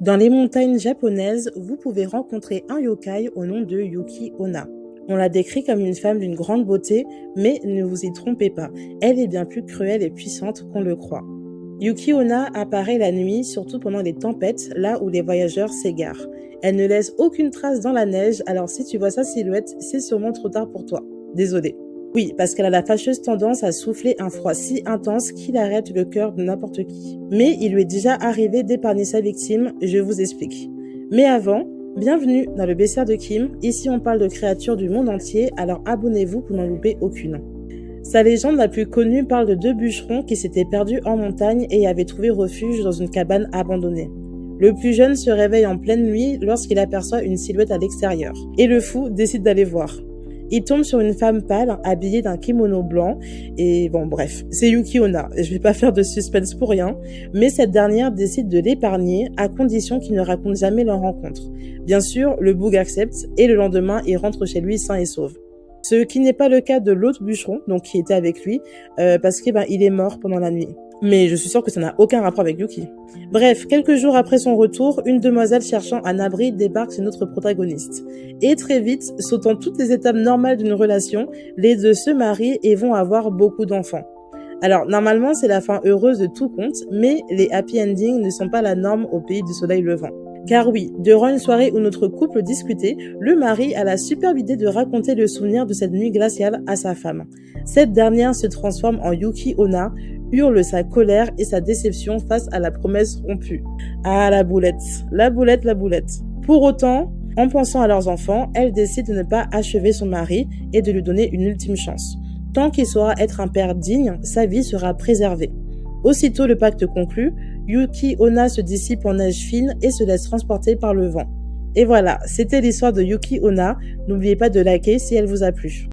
Dans les montagnes japonaises, vous pouvez rencontrer un yokai au nom de Yuki Onna. On la décrit comme une femme d'une grande beauté, mais ne vous y trompez pas, elle est bien plus cruelle et puissante qu'on le croit. Yuki Onna apparaît la nuit, surtout pendant les tempêtes, là où les voyageurs s'égarent. Elle ne laisse aucune trace dans la neige, alors si tu vois sa silhouette, c'est sûrement trop tard pour toi. Désolé. Oui, parce qu'elle a la fâcheuse tendance à souffler un froid si intense qu'il arrête le cœur de n'importe qui. Mais il lui est déjà arrivé d'épargner sa victime, je vous explique. Mais avant, bienvenue dans le bestiaire de Kim. Ici on parle de créatures du monde entier, alors abonnez-vous pour n'en louper aucune. Sa légende la plus connue parle de deux bûcherons qui s'étaient perdus en montagne et avaient trouvé refuge dans une cabane abandonnée. Le plus jeune se réveille en pleine nuit lorsqu'il aperçoit une silhouette à l'extérieur. Et le fou décide d'aller voir. Il tombe sur une femme pâle, habillée d'un kimono blanc, et bon bref, c'est Yuki Onna, je vais pas faire de suspense pour rien, mais cette dernière décide de l'épargner à condition qu'il ne raconte jamais leur rencontre. Bien sûr, le boug accepte, et le lendemain, il rentre chez lui sain et sauf. Ce qui n'est pas le cas de l'autre bûcheron, donc qui était avec lui, parce qu'il est mort pendant la nuit. Mais je suis sûre que ça n'a aucun rapport avec Yuki. Bref, quelques jours après son retour, une demoiselle cherchant un abri débarque chez notre protagoniste. Et très vite, sautant toutes les étapes normales d'une relation, les deux se marient et vont avoir beaucoup d'enfants. Alors, normalement, c'est la fin heureuse de tout conte, mais les happy endings ne sont pas la norme au pays du soleil levant. Car oui, durant une soirée où notre couple discutait, le mari a la superbe idée de raconter le souvenir de cette nuit glaciale à sa femme. Cette dernière se transforme en Yuki Onna, hurle sa colère et sa déception face à la promesse rompue. Ah, la boulette, la boulette, la boulette. Pour autant, en pensant à leurs enfants, elle décide de ne pas achever son mari et de lui donner une ultime chance. Tant qu'il saura être un père digne, sa vie sera préservée. Aussitôt le pacte conclu, Yuki Onna se dissipe en neige fine et se laisse transporter par le vent. Et voilà, c'était l'histoire de Yuki Onna. N'oubliez pas de liker si elle vous a plu.